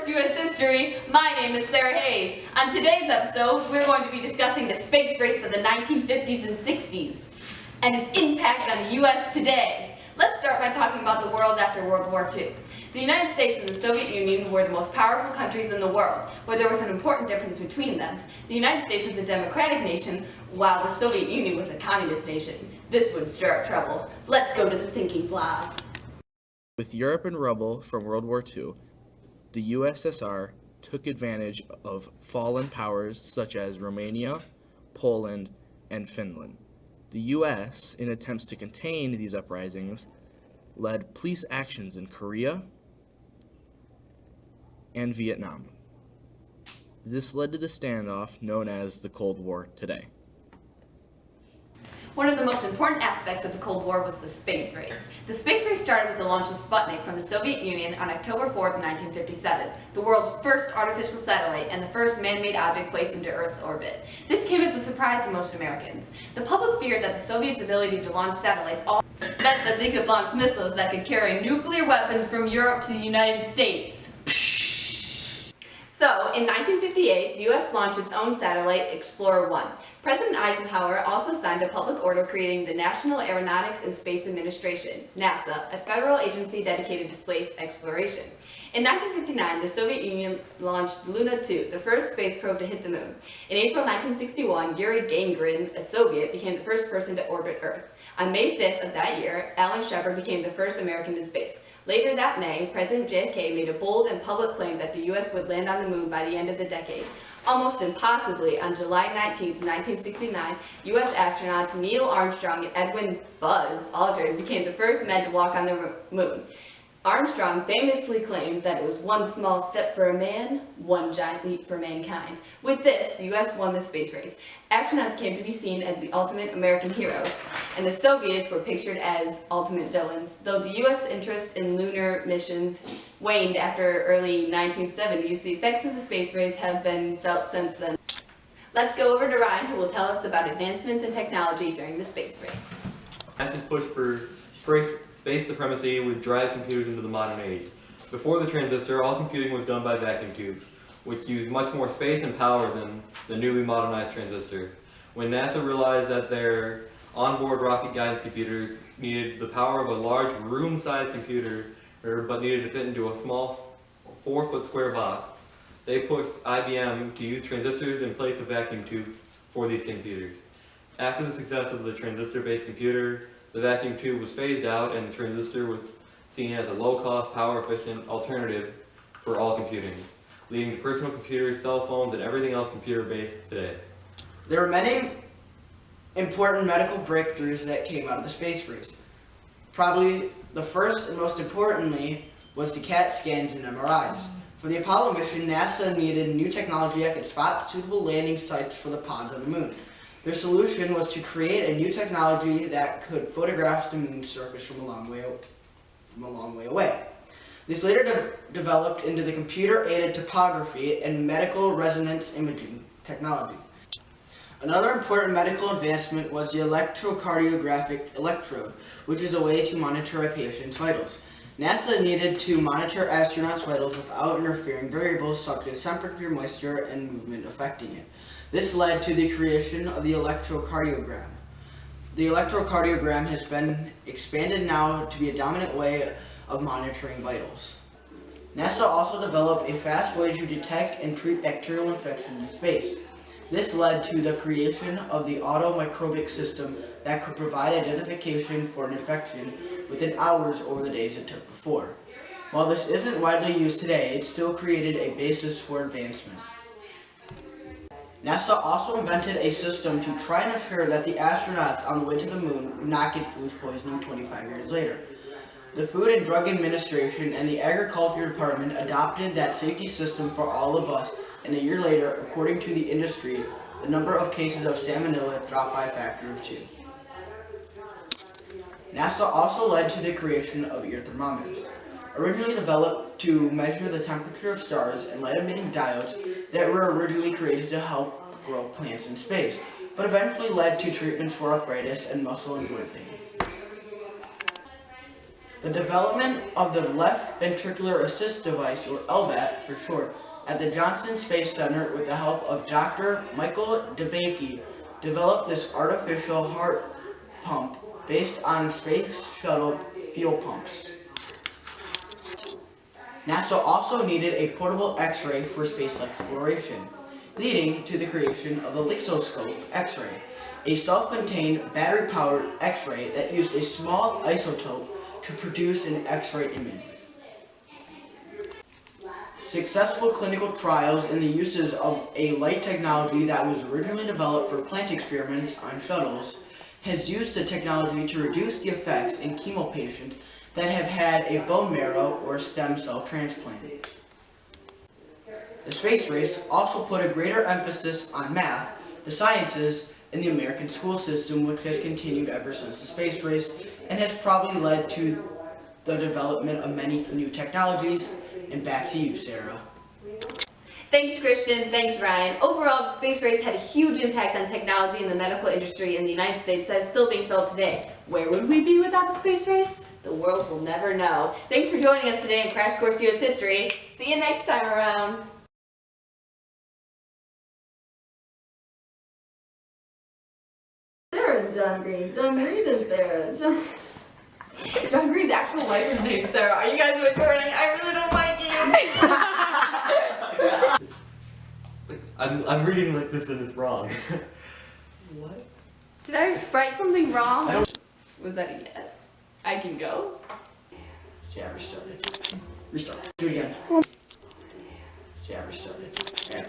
U.S. history. My name is Sarah Hayes. On today's episode, we're going to be discussing the space race of the 1950s and 60s and its impact on the U.S. today. Let's start by talking about the world after World War II. The United States and the Soviet Union were the most powerful countries in the world, but there was an important difference between them. The United States was a democratic nation, while the Soviet Union was a communist nation. This would stir up trouble. Let's go to the thinking blog. With Europe in rubble from World War II, the USSR took advantage of fallen powers such as Romania, Poland, and Finland. The U.S., in attempts to contain these uprisings, led police actions in Korea and Vietnam. This led to the standoff known as the Cold War today. One of the most important aspects of the Cold War was the space race. The space race started with the launch of Sputnik from the Soviet Union on October 4th, 1957, the world's first artificial satellite and the first man-made object placed into Earth's orbit. This came as a surprise to most Americans. The public feared that the Soviets' ability to launch satellites meant that they could launch missiles that could carry nuclear weapons from Europe to the United States. So, in 1958, the U.S. launched its own satellite, Explorer 1. President Eisenhower also signed a public order creating the National Aeronautics and Space Administration, NASA, a federal agency dedicated to space exploration. In 1959, the Soviet Union launched Luna 2, the first space probe to hit the moon. In April 1961, Yuri Gagarin, a Soviet, became the first person to orbit Earth. On May 5th of that year, Alan Shepard became the first American in space. Later that May, President JFK made a bold and public claim that the U.S. would land on the moon by the end of the decade. Almost impossibly, on July 19, 1969, U.S. astronauts Neil Armstrong and Edwin "Buzz" Aldrin became the first men to walk on the moon. Armstrong famously claimed that it was one small step for a man, one giant leap for mankind. With this, the U.S. won the space race. Astronauts came to be seen as the ultimate American heroes, and the Soviets were pictured as ultimate villains. Though the U.S. interest in lunar missions waned after early 1970s, the effects of the space race have been felt since then. Let's go over to Ryan, who will tell us about advancements in technology during the space race. NASA's push for space supremacy would drive computers into the modern age. Before the transistor, all computing was done by vacuum tubes, which used much more space and power than the newly modernized transistor. When NASA realized that their onboard rocket guidance computers needed the power of a large room-sized computer, but needed to fit into a small 4-foot square box, they pushed IBM to use transistors in place of vacuum tubes for these computers. After the success of the transistor-based computer, the vacuum tube was phased out and the transistor was seen as a low-cost, power-efficient alternative for all computing, leading to personal computers, cell phones, and everything else computer-based today. There were many important medical breakthroughs that came out of the space race. Probably the first and most importantly was the CAT scans and MRIs. For the Apollo mission, NASA needed new technology that could spot suitable landing sites for the pods on the moon. Their solution was to create a new technology that could photograph the moon's surface from a long way away. This later developed into the computer-aided topography and medical resonance imaging technology. Another important medical advancement was the electrocardiographic electrode, which is a way to monitor a patient's vitals. NASA needed to monitor astronauts' vitals without interfering variables such as temperature, moisture, and movement affecting it. This led to the creation of the electrocardiogram. The electrocardiogram has been expanded now to be a dominant way of monitoring vitals. NASA also developed a fast way to detect and treat bacterial infections in space. This led to the creation of the automicrobic system that could provide identification for an infection within hours over the days it took before. While this isn't widely used today, it still created a basis for advancement. NASA also invented a system to try and ensure that the astronauts on the way to the moon would not get food poisoning 25 years later. The Food and Drug Administration and the Agriculture Department adopted that safety system for all of us, and a year later, according to the industry, the number of cases of salmonella dropped by a factor of 2. NASA also led to the creation of ear thermometers. Originally developed to measure the temperature of stars and light-emitting diodes that were originally created to help grow plants in space, but eventually led to treatments for arthritis and muscle and joint pain. The development of the Left Ventricular Assist Device, or LVAD for short, at the Johnson Space Center with the help of Dr. Michael DeBakey developed this artificial heart pump based on Space Shuttle fuel pumps. NASA also needed a portable X-ray for space exploration, leading to the creation of the Lixoscope X-ray, a self-contained battery-powered X-ray that used a small isotope to produce an X-ray image. Successful clinical trials in the uses of a light technology that was originally developed for plant experiments on shuttles has used the technology to reduce the effects in chemo patients that have had a bone marrow or stem cell transplant. The space race also put a greater emphasis on math, the sciences, in the American school system, which has continued ever since the space race and has probably led to the development of many new technologies. And back to you, Sarah. Thanks, Christian. Thanks, Ryan. Overall, the space race had a huge impact on technology in the medical industry in the United States that is still being felt today. Where would we be without the space race? The world will never know. Thanks for joining us today in Crash Course U.S. History. See you next time around. Sarah, John Green. John Green is Sarah. John Green's actual wife is named Sarah. Are you guys recording? I really don't like you. I'm reading like this and it's wrong. What? Did I write something wrong? Was that a yes? I can go? Yeah, restart it. Restart. Do it again. Yeah, restart it. Yeah.